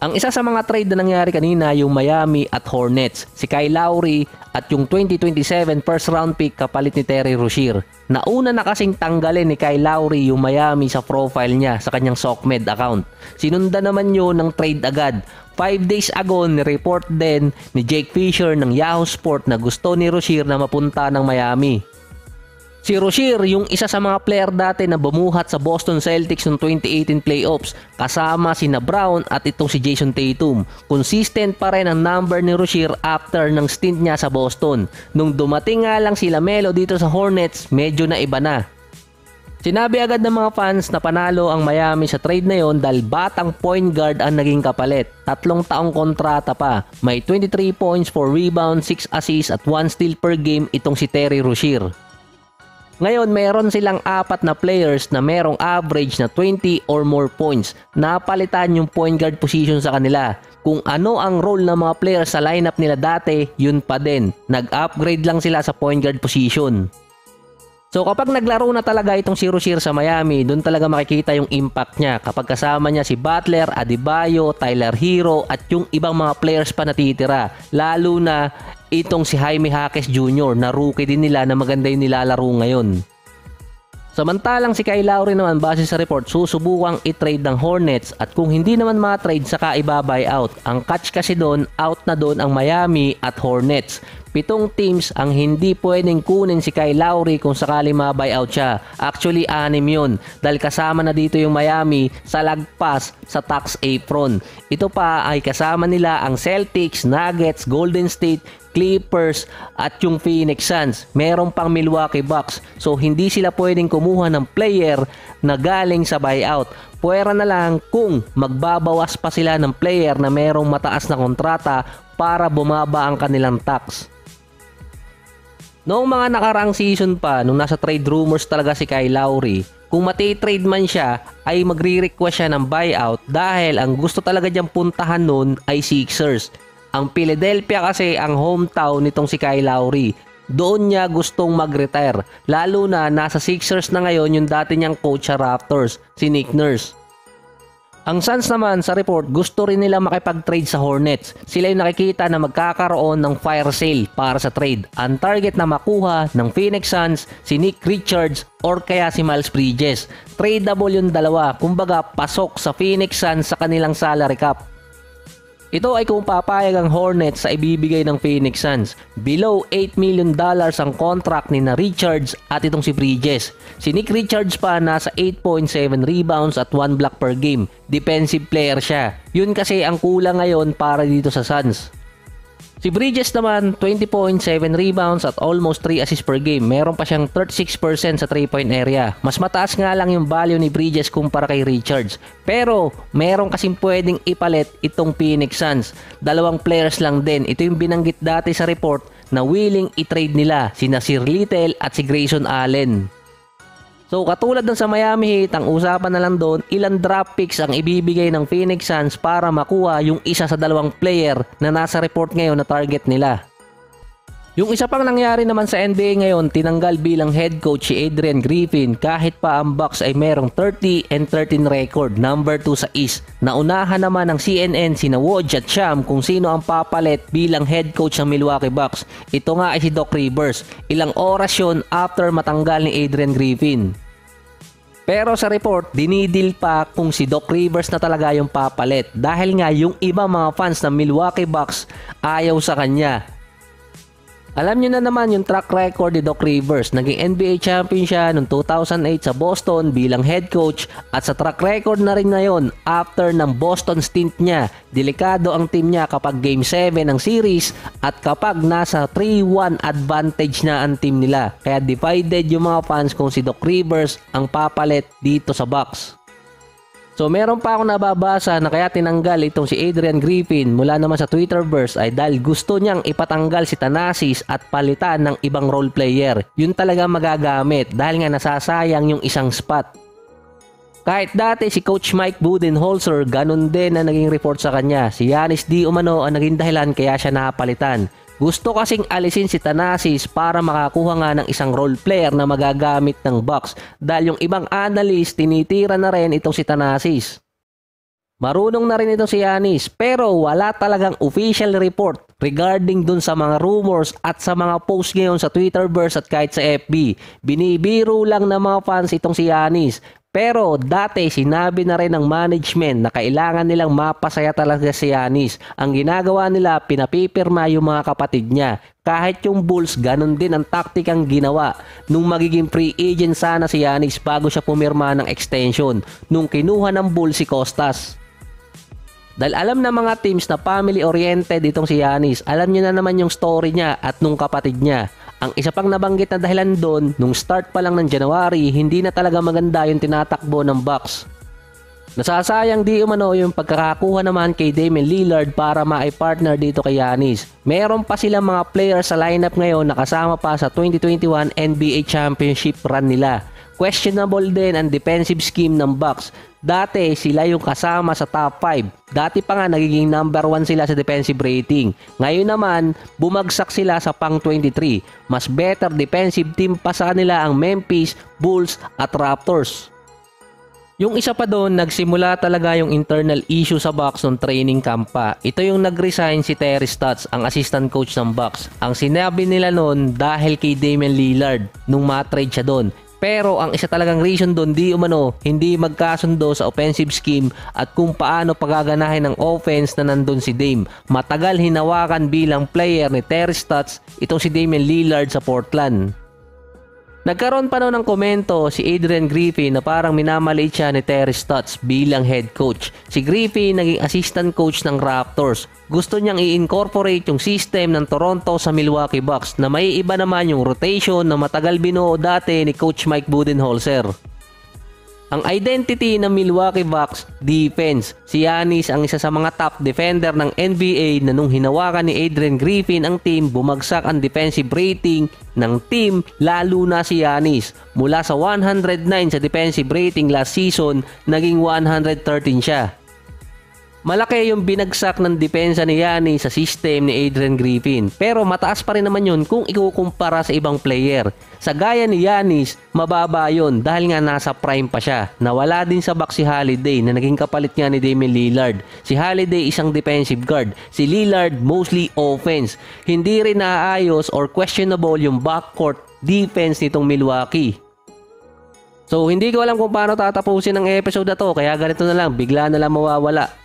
Ang isa sa mga trade na nangyari kanina yung Miami at Hornets, si Kyle Lowry at yung 2027 first round pick kapalit ni Terry Rozier. Nauna na kasing tanggalin ni Kyle Lowry yung Miami sa profile niya sa kanyang SocMed account. Sinundan naman yun ng trade agad. 5 days ago, ni-report din ni Jake Fisher ng Yahoo Sport na gusto ni Rozier na mapunta ng Miami. Si Rozier, yung isa sa mga player dati na bumuhat sa Boston Celtics noong 2018 playoffs, kasama sina Brown at itong si Jason Tatum. Consistent pa rin ang number ni Rozier after ng stint niya sa Boston. Nung dumating nga lang si LaMelo dito sa Hornets, medyo na iba na. Sinabi agad ng mga fans na panalo ang Miami sa trade na yon dahil batang point guard ang naging kapalit. 3 taong kontrata pa. May 23 points, 4 rebounds, 6 assists at 1 steal per game itong si Terry Rozier. Ngayon, meron silang 4 na players na merong average na 20 or more points. Napalitan yung point guard position sa kanila. Kung ano ang role ng mga players sa lineup nila dati, yun pa din. Nag-upgrade lang sila sa point guard position. So kapag naglaro na talaga itong si Rozier sa Miami, doon talaga makikita yung impact niya. Kapag kasama niya si Butler, Adebayo, Tyler Hero at yung ibang mga players pa natitira. Lalo na itong si Jaime Jaquez Jr. na rookie din nila na maganda yung nilalaro ngayon. Samantalang si Kyle Lowry naman base sa report susubukang i-trade ng Hornets at kung hindi naman ma-trade saka iba-buyout. Ang catch kasi doon, out na doon ang Miami at Hornets. 7 teams ang hindi pwedeng kunin si Kyle Lowry kung sakali ma-buyout siya. Actually 6 yun dahil kasama na dito yung Miami sa lagpas sa tax apron. Ito pa ay kasama nila ang Celtics, Nuggets, Golden State, Clippers at yung Phoenix Suns. Meron pang Milwaukee Bucks. So hindi sila pwedeng kumuha ng player na galing sa buyout. Pwera na lang kung magbabawas pa sila ng player na merong mataas na kontrata para bumaba ang kanilang tax. Noong mga nakaraang season pa, nung nasa trade rumors talaga si Kyle Lowry, kung mati-trade man siya, ay magre-request siya ng buyout dahil ang gusto talaga diyang puntahan nun ay Sixers. Ang Philadelphia kasi ang hometown nitong si Kyle Lowry. Doon niya gustong mag-retire. Lalo na nasa Sixers na ngayon yung dati niyang coach sa Raptors, si Nick Nurse. Ang Suns naman sa report gusto rin nila makipag-trade sa Hornets. Sila yung nakikita na magkakaroon ng fire sale para sa trade. Ang target na makuha ng Phoenix Suns si Nick Richards or kaya si Miles Bridges. Tradeable yung dalawa. Kumbaga pasok sa Phoenix Suns sa kanilang salary cap. Ito ay kung papayag ang Hornets sa ibibigay ng Phoenix Suns. Below $8 million ang contract ni na Richards at itong si Bridges. Si Nick Richards pa nasa 8.7 rebounds at 1 block per game. Defensive player siya. Yun kasi ang kulang ngayon para dito sa Suns. Si Bridges naman, 20.7 rebounds at almost 3 assists per game. Meron pa siyang 36% sa 3-point area. Mas mataas nga lang yung value ni Bridges kumpara kay Richards. Pero, meron kasing pwedeng ipalit itong Phoenix Suns. 2 players lang din. Ito yung binanggit dati sa report na willing i-trade nila, si Nasir Little at si Grayson Allen. So katulad ng sa Miami Heat, ang usapan na lang doon, ilang draft picks ang ibibigay ng Phoenix Suns para makuha yung isa sa 2 player na nasa report ngayon na target nila. Yung isa pang nangyari naman sa NBA ngayon, tinanggal bilang head coach si Adrian Griffin kahit pa ang Bucks ay merong 30-13 record, number 2 sa East. Naunahan naman ng CNN sina Woj at Sham kung sino ang papalit bilang head coach ng Milwaukee Bucks. Ito nga ay si Doc Rivers. Ilang oras yun after matanggal ni Adrian Griffin. Pero sa report, dinidil pa kung si Doc Rivers na talaga yung papalit dahil nga yung ibang mga fans ng Milwaukee Bucks ayaw sa kanya. Alam nyo na naman yung track record ni Doc Rivers. Naging NBA champion siya noong 2008 sa Boston bilang head coach at sa track record na rin ngayon after ng Boston stint niya. Delikado ang team niya kapag Game 7 ng series at kapag nasa 3-1 advantage na ang team nila. Kaya divided yung mga fans kung si Doc Rivers ang papalit dito sa Bucks. So meron pa akong nababasa na kaya tinanggal itong si Adrian Griffin mula naman sa Twitterverse ay dahil gusto niyang ipatanggal si Thanasis at palitan ng ibang role player. Yun talaga magagamit dahil nga nasasayang yung isang spot. Kahit dati si Coach Mike Budenholzer, ganun din na naging report sa kanya. Si Giannis Di Umano ang naging dahilan kaya siya napalitan. Gusto kasing alisin si Thanasis para makakuha nga ng isang role player na magagamit ng Bucks dahil yung ibang analyst tinitira na rin itong si Thanasis. Marunong na rin itong si Giannis pero wala talagang official report regarding dun sa mga rumors at sa mga posts ngayon sa Twitterverse at kahit sa FB. Binibiro lang ng mga fans itong si Giannis. Pero dati sinabi na rin ng management na kailangan nilang mapasaya talaga si Giannis. Ang ginagawa nila, pinapipirma yung mga kapatid niya. Kahit yung Bulls, ganun din ang taktikang ginawa nung magiging free agent sana si Giannis bago siya pumirma ng extension nung kinuha ng Bulls si Costas. Dahil alam na mga teams na family-oriented itong si Giannis, alam niyo na naman yung story niya at nung kapatid niya. Ang isa pang nabanggit na dahilan doon, nung start pa lang ng January, hindi na talaga maganda yung tinatakbo ng Bucks. Nasasayang di umano yung pagkakakuha naman kay Damian Lillard para ma-partner dito kay Giannis. Meron pa silang mga players sa lineup ngayon na kasama pa sa 2021 NBA Championship run nila. Questionable din ang defensive scheme ng Bucks. Dati sila yung kasama sa top 5. Dati pa nga nagiging number 1 sila sa defensive rating. Ngayon naman, bumagsak sila sa pang 23. Mas better defensive team pa sa kanila ang Memphis, Bulls at Raptors. Yung isa pa doon, nagsimula talaga yung internal issue sa Bucks nung training camp pa. Ito yung nag-resign si Terry Stotts, ang assistant coach ng Bucks. Ang sinabi nila noon dahil kay Damian Lillard nung ma-trade siya doon. Pero ang isa talagang reason doon, hindi magkasundo sa offensive scheme at kung paano pagaganahin ng offense na nandun si Dame. Matagal hinawakan bilang player ni Terry Stotts itong si Damian Lillard sa Portland. Nagkaroon pa noon ng komento si Adrian Griffin na parang minamaliit siya ni Terry Stotts bilang head coach. Si Griffin naging assistant coach ng Raptors. Gusto niyang i-incorporate yung system ng Toronto sa Milwaukee Bucks na may iba naman yung rotation na matagal binuo dati ni Coach Mike Budenholzer. Ang identity ng Milwaukee Bucks, defense. Si Giannis ang isa sa mga top defender ng NBA na nung hinawakan ni Adrian Griffin ang team, bumagsak ang defensive rating ng team, lalo na si Giannis. Mula sa 109 sa defensive rating last season, naging 113 siya. Malaki yung binagsak ng depensa ni Giannis sa system ni Adrian Griffin. Pero mataas pa rin naman yun kung ikukumpara sa ibang player. Sa gaya ni Giannis, mababa yun dahil nga nasa prime pa siya. Nawala din sa Bucks si Holiday na naging kapalit nga ni Damian Lillard. Si Holiday isang defensive guard. Si Lillard mostly offense. Hindi rin naayos or questionable yung backcourt defense nitong Milwaukee. So hindi ko alam kung paano tatapusin ang episode na to. Kaya ganito na lang, bigla na lang mawawala.